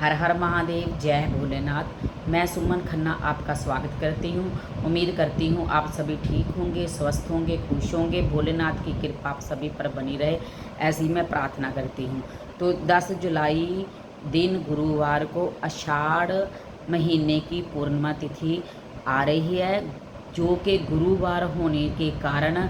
हर हर महादेव, जय भोलेनाथ। मैं सुमन खन्ना आपका स्वागत करती हूँ। उम्मीद करती हूँ आप सभी ठीक होंगे, स्वस्थ होंगे, खुश होंगे। भोलेनाथ की कृपा आप सभी पर बनी रहे, ऐसी मैं प्रार्थना करती हूँ। तो 10 जुलाई दिन गुरुवार को आषाढ़ महीने की पूर्णिमा तिथि आ रही है, जो कि गुरुवार होने के कारण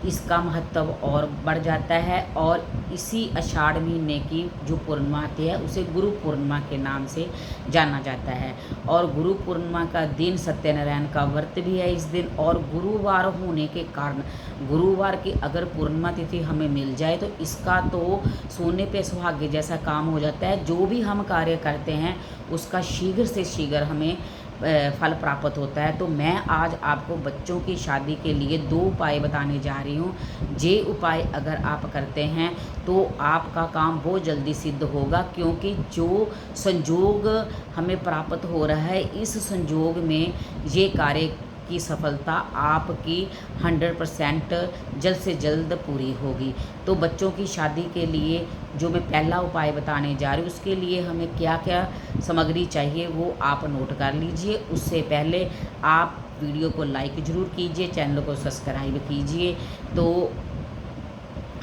इसका महत्व और बढ़ जाता है। और इसी आषाढ़ महीने की जो पूर्णिमा आती है उसे गुरु पूर्णिमा के नाम से जाना जाता है। और गुरु पूर्णिमा का दिन सत्यनारायण का व्रत भी है इस दिन। और गुरुवार होने के कारण गुरुवार की अगर पूर्णिमा तिथि हमें मिल जाए तो इसका तो सोने पे सुहागे जैसा काम हो जाता है। जो भी हम कार्य करते हैं उसका शीघ्र से शीघ्र हमें फल प्राप्त होता है। तो मैं आज आपको बच्चों की शादी के लिए 2 उपाय बताने जा रही हूँ। ये उपाय अगर आप करते हैं तो आपका काम बहुत जल्दी सिद्ध होगा, क्योंकि जो संयोग हमें प्राप्त हो रहा है इस संयोग में ये कार्य की सफलता आपकी 100% जल्द से जल्द पूरी होगी। तो बच्चों की शादी के लिए जो मैं पहला उपाय बताने जा रही हूँ उसके लिए हमें क्या क्या सामग्री चाहिए वो आप नोट कर लीजिए। उससे पहले आप वीडियो को लाइक ज़रूर कीजिए, चैनल को सब्सक्राइब कीजिए। तो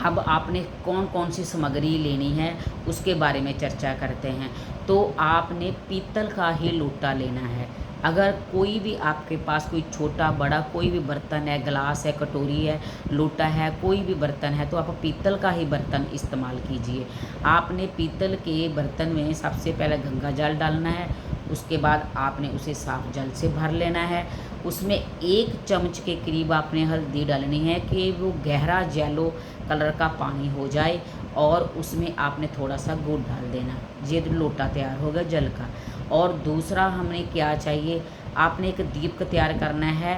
अब आपने कौन कौन सी सामग्री लेनी है उसके बारे में चर्चा करते हैं। तो आपने पीतल का ही लोटा लेना है। अगर कोई भी आपके पास कोई छोटा बड़ा कोई भी बर्तन है, गिलास है, कटोरी है, लोटा है, कोई भी बर्तन है तो आप पीतल का ही बर्तन इस्तेमाल कीजिए। आपने पीतल के बर्तन में सबसे पहले गंगा जल डालना है। उसके बाद आपने उसे साफ जल से भर लेना है। उसमें 1 चम्मच के करीब आपने हल्दी डालनी है कि वो गहरा येलो कलर का पानी हो जाए। और उसमें आपने थोड़ा सा गुड़ डाल देना। ये लोटा तैयार होगा जल का। और दूसरा हमें क्या चाहिए, आपने एक दीपक तैयार करना है,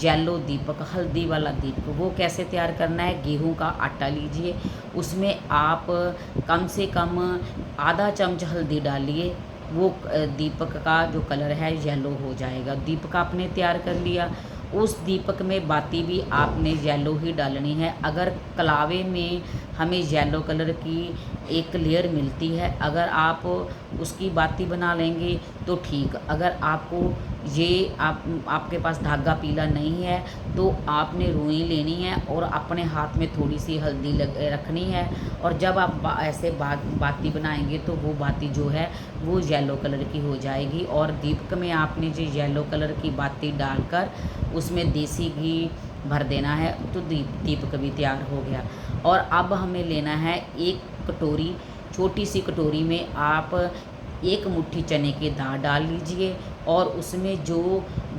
येलो दीपक, हल्दी वाला दीपक। वो कैसे तैयार करना है, गेहूं का आटा लीजिए, उसमें आप कम से कम आधा चम्मच हल्दी डालिए। वो दीपक का जो कलर है येलो हो जाएगा। दीपक आपने तैयार कर लिया। उस दीपक में बाती भी आपने येलो ही डालनी है। अगर कलावे में हमें येलो कलर की एक लेयर मिलती है, अगर आप उसकी बाती बना लेंगे तो ठीक। अगर आपको ये आपके पास धागा पीला नहीं है तो आपने रुई लेनी है और अपने हाथ में थोड़ी सी हल्दी रखनी है। और जब आप ऐसे बाती बनाएंगे तो वो बाती जो है वो येलो कलर की हो जाएगी। और दीपक में आपने जो येलो कलर की बाती डालकर उसमें देसी घी भर देना है तो दीपक भी तैयार हो गया। और अब हमें लेना है 1 कटोरी, छोटी सी कटोरी में आप 1 मुट्ठी चने की दाल डाल लीजिए। और उसमें जो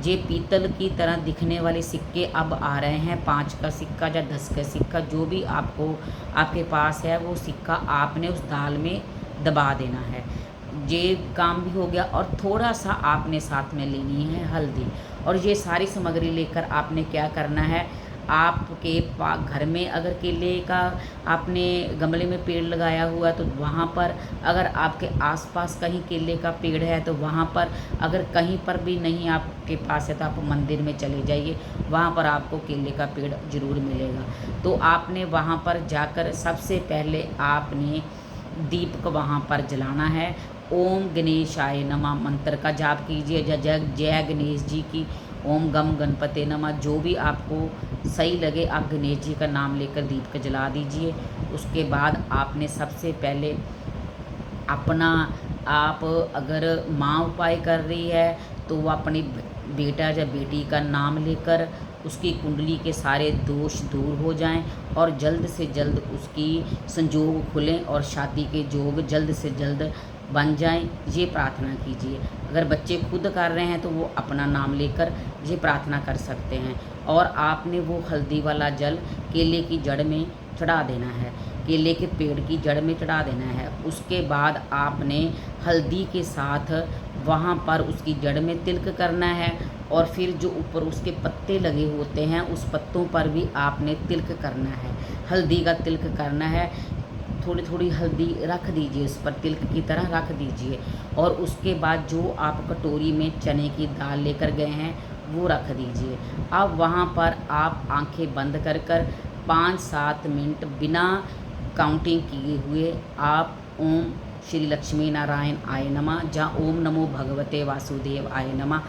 ये पीतल की तरह दिखने वाले सिक्के अब आ रहे हैं, 5 का सिक्का या 10 का सिक्का, जो भी आपके पास है वो सिक्का आपने उस दाल में दबा देना है। ये काम भी हो गया। और थोड़ा सा आपने साथ में लेनी है हल्दी। और ये सारी सामग्री लेकर आपने क्या करना है, आपके घर में अगर केले का आपने गमले में पेड़ लगाया हुआ है तो वहाँ पर, अगर आपके आसपास कहीं केले का पेड़ है तो वहाँ पर, अगर कहीं पर भी नहीं आपके पास है तो आप मंदिर में चले जाइए, वहाँ पर आपको केले का पेड़ ज़रूर मिलेगा। तो आपने वहाँ पर जाकर सबसे पहले आपने दीपक वहाँ पर जलाना है। ओम गणेशाय नमः मंत्र का जाप कीजिए, जय गणेश जी की, ओम गम गणपते नमः, जो भी आपको सही लगे आप गणेश जी का नाम लेकर दीपक जला दीजिए। उसके बाद आपने सबसे पहले अपना, आप अगर माँ उपाय कर रही है तो वो अपनी बेटा या बेटी का नाम लेकर उसकी कुंडली के सारे दोष दूर हो जाएं और जल्द से जल्द उसकी संजोग खुलें और शादी के योग जल्द से जल्द बन जाएं, ये प्रार्थना कीजिए। अगर बच्चे खुद कर रहे हैं तो वो अपना नाम लेकर ये प्रार्थना कर सकते हैं। और आपने वो हल्दी वाला जल केले की जड़ में चढ़ा देना है, केले के पेड़ की जड़ में चढ़ा देना है। उसके बाद आपने हल्दी के साथ वहाँ पर उसकी जड़ में तिलक करना है। और फिर जो ऊपर उसके पत्ते लगे होते हैं उस पत्तों पर भी आपने तिलक करना है, हल्दी का तिलक करना है। थोड़ी थोड़ी हल्दी रख दीजिए, उस पर तिलक की तरह रख दीजिए। और उसके बाद जो आप कटोरी में चने की दाल लेकर गए हैं वो रख दीजिए। अब वहाँ पर आप आंखें बंद कर 5-7 मिनट बिना काउंटिंग किए हुए आप ओम श्री लक्ष्मी नारायण आय नमः, जहाँ ओम नमो भगवते वासुदेव आय नमः,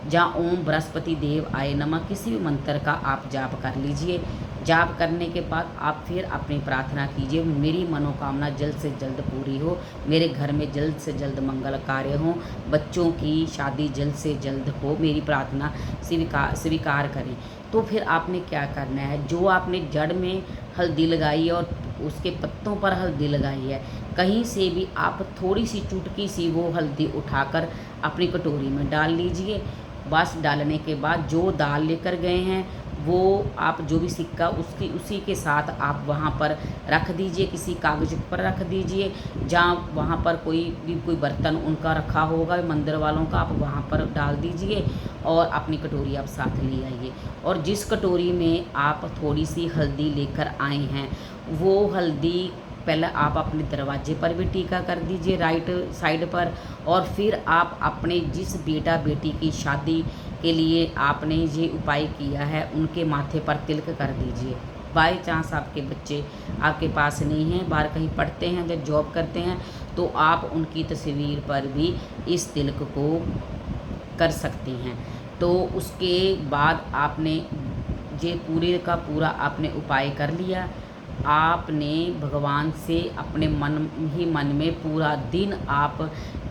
जहाँ ओम बृहस्पति देव आय नमः, किसी भी मंत्र का आप जाप कर लीजिए। जाप करने के बाद आप फिर अपनी प्रार्थना कीजिए, मेरी मनोकामना जल्द से जल्द पूरी हो, मेरे घर में जल्द से जल्द मंगल कार्य हो, बच्चों की शादी जल्द से जल्द हो, मेरी प्रार्थना स्वीकार करें। तो फिर आपने क्या करना है, जो आपने जड़ में हल्दी लगाई और उसके पत्तों पर हल्दी लगाई है, कहीं से भी आप थोड़ी सी चुटकी सी वो हल्दी उठाकर अपनी कटोरी में डाल लीजिए। बस डालने के बाद जो दाल लेकर गए हैं वो आप जो भी सिक्का उसी के साथ आप वहाँ पर रख दीजिए, किसी कागज़ पर रख दीजिए, जहाँ वहाँ पर कोई बर्तन उनका रखा होगा मंदिर वालों का, आप वहाँ पर डाल दीजिए और अपनी कटोरी आप साथ ले आइए। और जिस कटोरी में आप थोड़ी सी हल्दी लेकर आए हैं वो हल्दी पहले आप अपने दरवाजे पर भी टीका कर दीजिए राइट साइड पर, और फिर आप अपने जिस बेटा बेटी की शादी के लिए आपने ये उपाय किया है उनके माथे पर तिलक कर दीजिए। बाय चांस आपके बच्चे आपके पास नहीं हैं, बाहर कहीं पढ़ते हैं या जॉब करते हैं, तो आप उनकी तस्वीर पर भी इस तिलक को कर सकती हैं। तो उसके बाद आपने ये पूरे का पूरा आपने उपाय कर लिया। आपने भगवान से अपने मन में पूरा दिन आप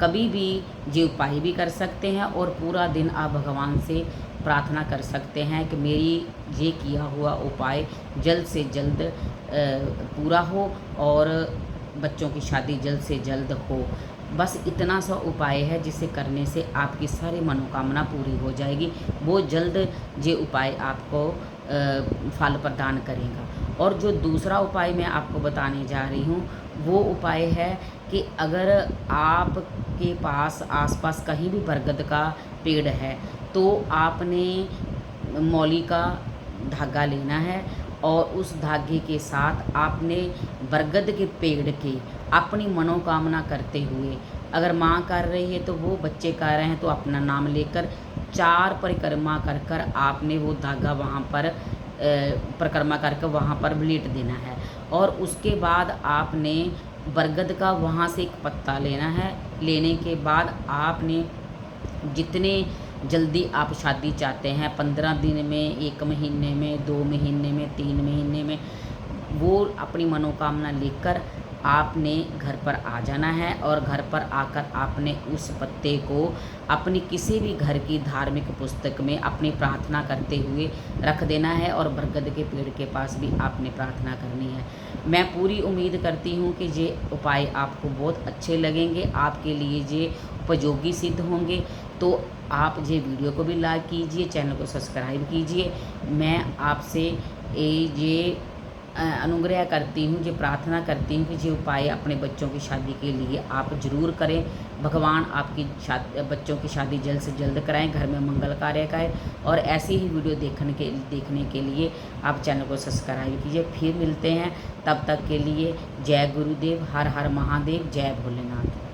कभी भी ये उपाय भी कर सकते हैं और पूरा दिन आप भगवान से प्रार्थना कर सकते हैं कि मेरी ये किया हुआ उपाय जल्द से जल्द पूरा हो और बच्चों की शादी जल्द से जल्द हो। बस इतना सा उपाय है जिसे करने से आपकी सारी मनोकामना पूरी हो जाएगी। वो जल्द ये उपाय आपको फल प्रदान करेगा। और जो दूसरा उपाय मैं आपको बताने जा रही हूँ वो उपाय है कि अगर आपके पास आसपास कहीं भी बरगद का पेड़ है तो आपने मौली का धागा लेना है और उस धागे के साथ आपने बरगद के पेड़ के अपनी मनोकामना करते हुए, अगर माँ कर रही है तो वो, बच्चे कर रहे हैं तो अपना नाम लेकर 4 परिक्रमा कर कर आपने वो धागा वहाँ पर परिक्रमा करके वहाँ पर लेट देना है। और उसके बाद आपने बरगद का वहाँ से एक पत्ता लेना है। लेने के बाद आपने जितने जल्दी आप शादी चाहते हैं, 15 दिन में, 1 महीने में, 2 महीने में, 3 महीने में, वो अपनी मनोकामना लेकर आपने घर पर आ जाना है। और घर पर आकर आपने उस पत्ते को अपनी किसी भी घर की धार्मिक पुस्तक में अपनी प्रार्थना करते हुए रख देना है और बरगद के पेड़ के पास भी आपने प्रार्थना करनी है। मैं पूरी उम्मीद करती हूँ कि ये उपाय आपको बहुत अच्छे लगेंगे, आपके लिए ये उपयोगी सिद्ध होंगे। तो आप ये वीडियो को भी लाइक कीजिए, चैनल को सब्सक्राइब कीजिए। मैं आपसे ये अनुग्रह करती हूँ, जो प्रार्थना करती हूँ कि ये उपाय अपने बच्चों की शादी के लिए आप ज़रूर करें। भगवान आपकी बच्चों की शादी जल्द से जल्द कराएं, घर में मंगल कार्य करें। और ऐसी ही वीडियो देखने के लिए आप चैनल को सब्सक्राइब कीजिए। फिर मिलते हैं, तब तक के लिए जय गुरुदेव, हर हर महादेव, जय भोलेनाथ।